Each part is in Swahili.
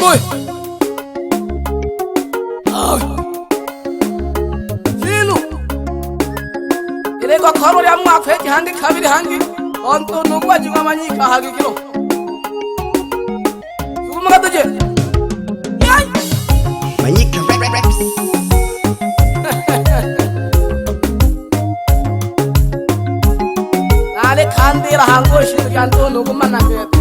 Oi. Sinu. Ile kwa karo ya mwafeti hangi kabiri hangi. Onto nungwa jinga manyika hagi kilo. Sukuma katuje. Yai. Manyika reps. Ale kandira hango shiru yanto nunguma nakete.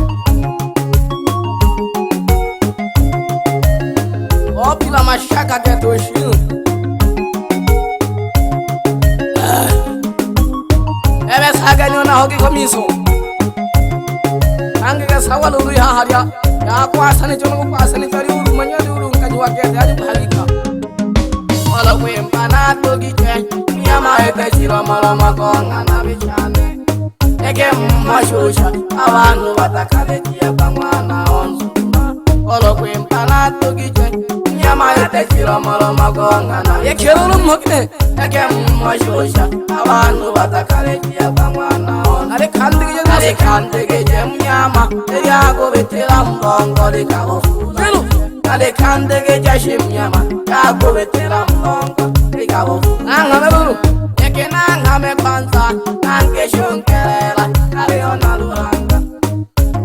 Opila mashaka geto shiru. Ebe saga nyona hogi komiso. Ange ga sawal uru ya harya. Ya kwasani jono kwasani tari uru manyali uru kanywa gete ali bhalika. Wala kwempana togi che. Nyama ete shiro malama konga na bichane. Ege mashusha abantu batakale kia bangwana onzuma. Wala kwempana togi che. Nyama ete shiro malama konga na yekero mokne. Ege mashusha abantu batakale kia bangwana onzuma. Ale kandege je mnyama. Yago betela mbongo likago fula. Ale kandege je shimnyama. Yago betela mbongo likago fula. Angame buru. Eke nangame kwanza. Nange shunkerela. Ale ona luhanga.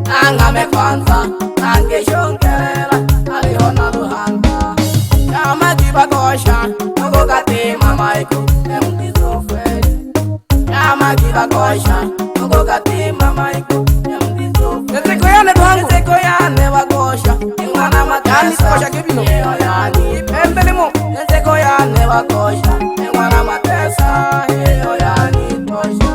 Nangame kwanza. Nange shunkerela. Ale ona luhanga. Yama jiba gosha. Nogo gati mama eko. Emdizo feri. Yama jiba gosha. Nogo gati mama eko. Nzeko yane bangu, nzeko yane wagosha. Ingwana matesa, kosha kibino. Eyo yani ipembe mo. Nzeko yane wagosha. Ingwana matesa, eyo yani kosha.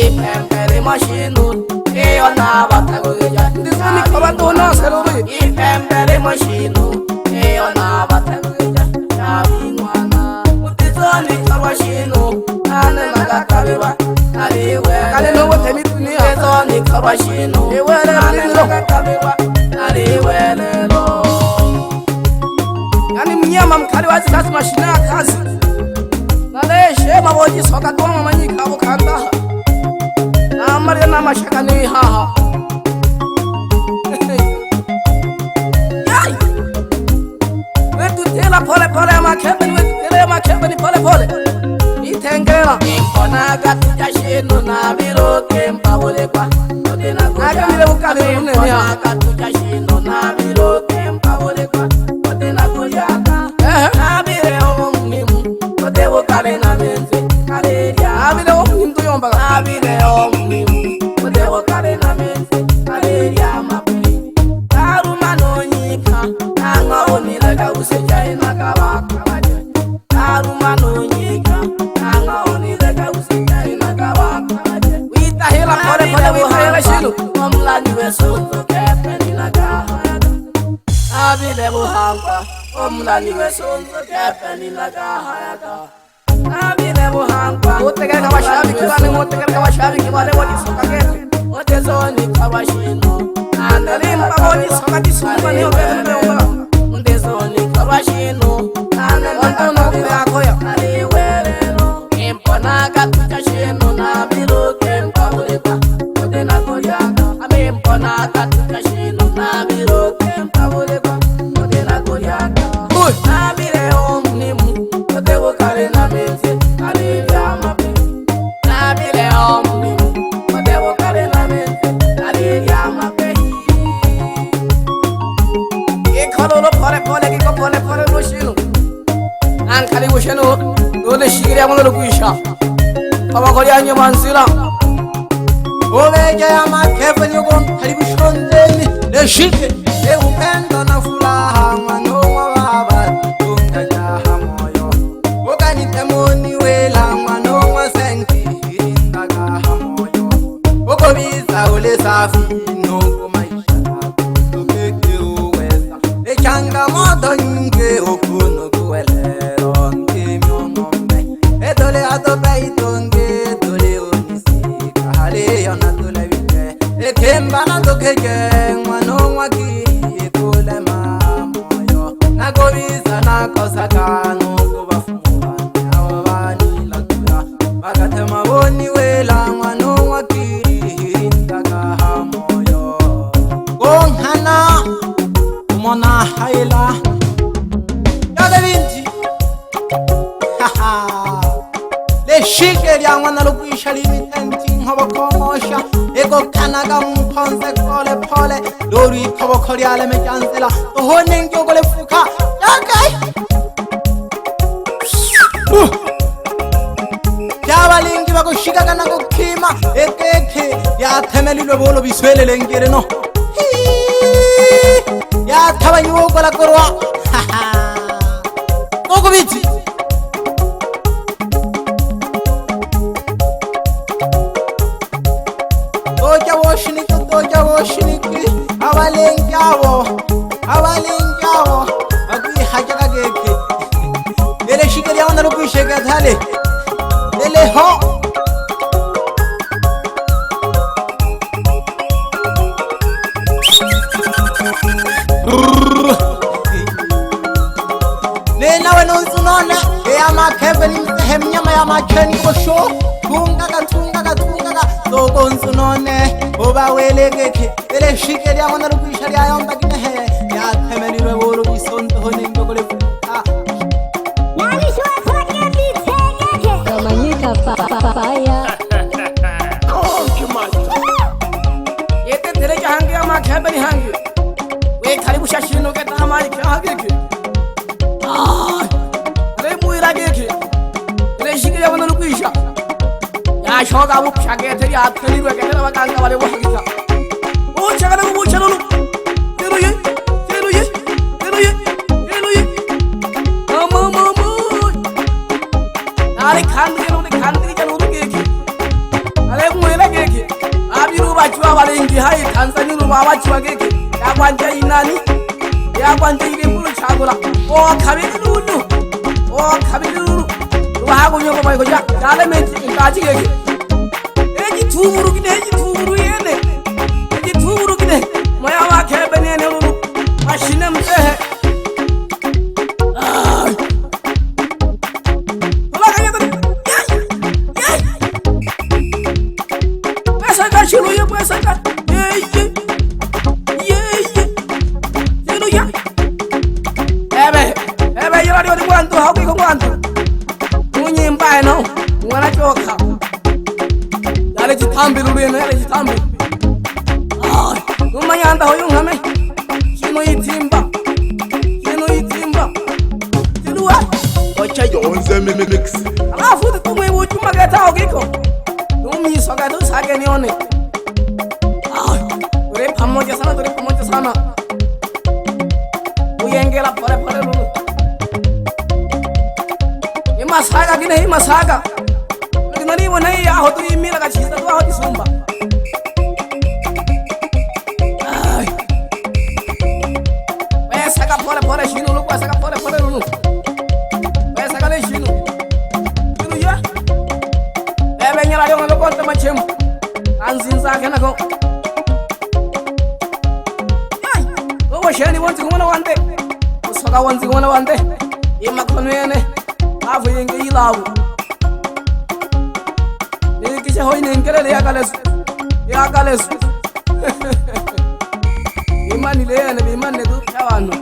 Ipembe mashinu, eyo na batagoja. Ndizani kabantu no seruri. Ipembe mashinu, eyo na batagoja. Yabi mwana. Ndizani kabashinu, ane nagakabiba. Kale no wote mitunia. Ndizani kabashinu. Yani mnyama mkali wazi sasa mashina ya kazi. Nale shema woji soka kwa manyika abo kanda. Na amari na mashaka ni haha. Yai. Wetu tela pole pole makebe ni tela makebe ni pole pole. Itengela impona gatuja shino na biroke mpabole kwa. Aga mire bukali munene ya katuja shino na biroke mpabole kwa. Kote na kuyaka na bire omunimu. Kote bukali na menze kareria. Na bire omunimu tuyomba. Na bire omunimu. Kote bukali na menze kareria mapuri. Karuma no nyika. Nanga oniraga useja ina kabaka baje. Karuma no nyika. Nanga oniraga useja ina kabaka baje. Wita hela pole pole wita hela shilu. Omlani wesonzo kepeni na gahayaga. Abile buhangwa. Omlani wesonzo kepeni na gahayaga. Abile buhangwa. Otegere kabashabi kibane otegere kabashabi kibane wadi soka kete. Otezoni kabashino. Andalimba wadi soka disuma ni ogere meola. Ondezoni kabashino. Ontono kuyakoya. Aliwelelo. Impona gatuja shino na biroke mpabuleka. Kote na koyaga. Impona gatuja shino na biroke mpabuleka. Kote na koyaga. Na bire omnimu. Kote wokale na menze. Alilia mape. Na bire omnimu. Kote wokale na menze. Alilia mape. Ikololo pole pole kiko pole pole mushino. Ankali mushino. Dole shigiri amono kuisha. Kabakoli anye mansila. Oveja ya makefe nyugon karibu shondeni. Neshike. Upendo na furaha mano wa baba. Tunga jaha moyo. Ogani temoni wela mano wa senki. Hinda gaha moyo. Ogo visa ule safi. Nungu maisha. Tupeke uweza. Echanga moto nyinge okuno kuwelero. Nkimyo ngombe. Edole adobe itonge. Dole onisika. Hale yona dole vite. Ekemba na dokeke. Mwano waki. Ekule mamoyo. Nagoviza na kosa kanu. Kubafunga. Awa bani lakura. Bakatema woni wela. Mwano waki. Hinda kaha moyo. Onghana. Ona haila Yaga binti Le shike lya mwana lukwisha limitenti Nkobo komosha Ego kanaga mkonse kole pole Lori kobo kori ale mejanzela Tohone ngyo gole fuka Yaga Yabalingi bagushika kana gukima Ekeke Yatemelilwe bolo biswele lengere no Yatabanyi wogola korwa Ogo biti Doja woshiniki Abalengi awo Agui hajaga geke Ele shikari ya wana luku sheka thale Ele ho Nena wenonzu nona Ea makebeli msehe mnyama ya macheni kosho Tungaga Dogo nzu none Oba wele geke Ele shikari ya wana luku ishari ya yomba ginehe Ya temelilwe bolo bisonto hone ngogole fuka Kamanyika papaya Yete tere jahangi ama khabari hangi We khali bushashino ke ta hamari kya hage ke Are muira geke Tere shikari wana lukuisha Ya shoga bu phage tere hath khali ru ke tere bakanga wale bu hage O chagala bu chalo lu Tero ye Mama Are khandri chalo lu geke Are muira geke Abiru bachwa wale ingi hai Tanzania ru bachwa geke Ya kwanja inani Ya kwanja ile mulu chagula O khabiri Wago nyoko mai goja Dale menti kaji geke Eji tumuru yene Eji tumuru kine Maya wake benene uru Mashine mtehe Tola kaya tani Pesa ka shiru ye pesa ka Shiru ya Ebe yora diyo di kwantu Hau kiko kwantu Munyi mbae no Mwana choka Yale jitambi lulu yeno yale jitambi Numanyanda hoyo ngame Shino itimba Tiluwa Ocha yonze mix Alafu tutumwe uchuma geta ogiko Numi soga tu sage nione Ture pamoja sana Uyengela pare lulu Masaga gine masaga Nani wanai ya hotu imila kachisa tu hoti sumba Saka pole shinu lu kwa saka pole lu Saka le shinu Shinu ya Ebe nyala yonga lo konta machemu Anzinza kena ko Owa sheni wanzi kumana wande Usoka wanzi kumana wande Ima konwene Afu yenge ilawu Nikisha hoi nengele ya kalesu Imani leyane bimane tu chawano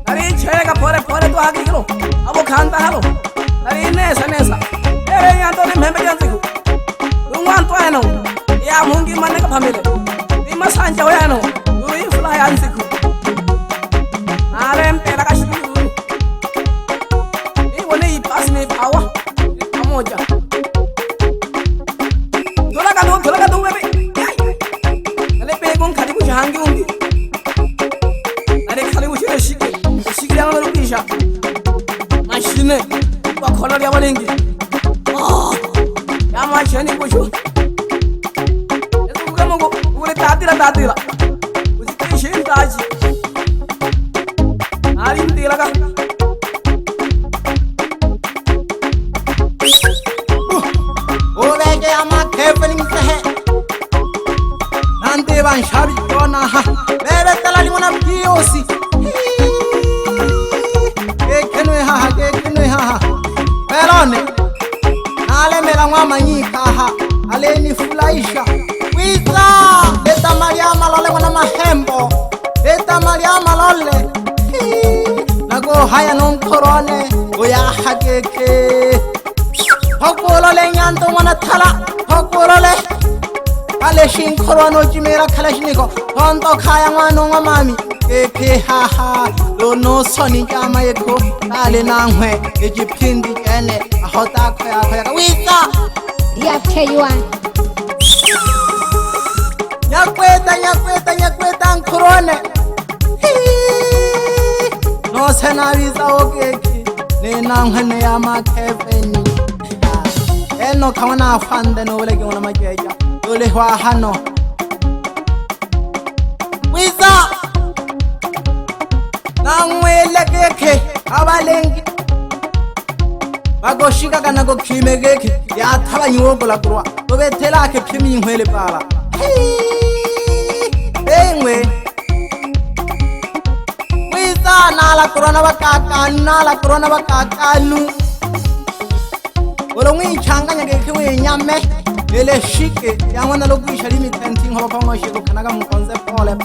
Nari chega pore tu haki kilo Abo khanta halo Nari nesa Ere yanto ni mhembe jansiku Nungwanto ayano Ya mungi mane ka phamile Nima sanja wayano Nui fula yansiku Alem pera ka shiru Ni wone ipas ni pawa Pamoja Tola ka do bebe Ale pe gon khali bu jahangi ungi Ale khali bu shike yana rukisha Mashine Kwa kolor ya walengi Ya mashine kushu Yesu kugamongo ule tatira Usikishin taji Alim tira ka Obege ama kefeli msehe Nante ban shabi yona ha Bebe talali mwana piosi Kekenwe ha Pelone Nale mela ngwa manyika ha Ale ni fulaisha Wiza Leta Mariama malole wana mahembo eta maria malole nago haya non korone oya hakeke hokolole nyanto wana thala hokolole ale shin korono jimera kalashnigo tonto khaya ngwano ngwamami ke ha lo no soni jama yeko ale nangwe ejiphindi kene ahota khaya wisa Diapteyuan nyakweta nkorone no sena visa okeki ne nangwe ne ya makeveni eno khawana afande no leke ngona majeja ole hwa hano wisa nangwele keke abalengi bagoshika kana go khime keke ya thaba nyobola kurwa obethela ke phimi ngwele pala engwe wisa nala corona bakakanu olongwe ichanganya keke we nyame ele shike yangwana lokuisha limitanting hoba kongo shiko kanaga mkonze pole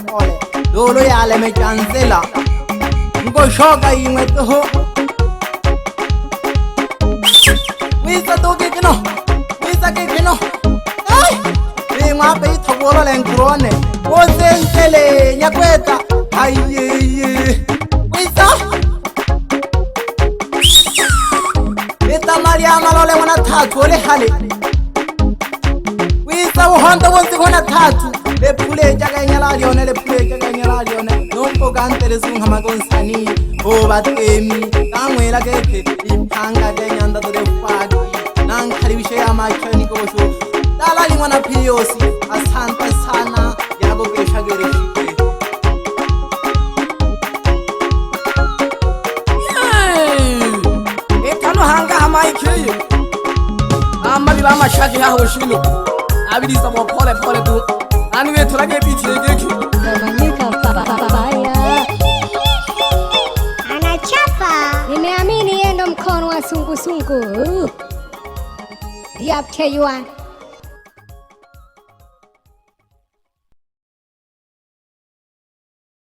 lolo yale mechansela ngo shoka ingwe toho wisa toke kino ai ngwa be thobolo lenkrone ozentsele nyakweta ayeye wisa eta maria malole wana thathu ole hale wisa uhonto wonsi khona thathu lephule jakanyala lione nompo kantere sungha makonsani o batemi kangwela keke iphanga kenyanda tore fadi nang khali vishe ya machani ko sho dala lingwana piosi asanta sana yabo ke shagere shike etano hanga amaike amali ba mashaki ya hoshilo abilisa mo pole tu aniwe tulage bitigeki Dominika babaya anachapa nimeamini yendo mkono wa sungu Diapteyuan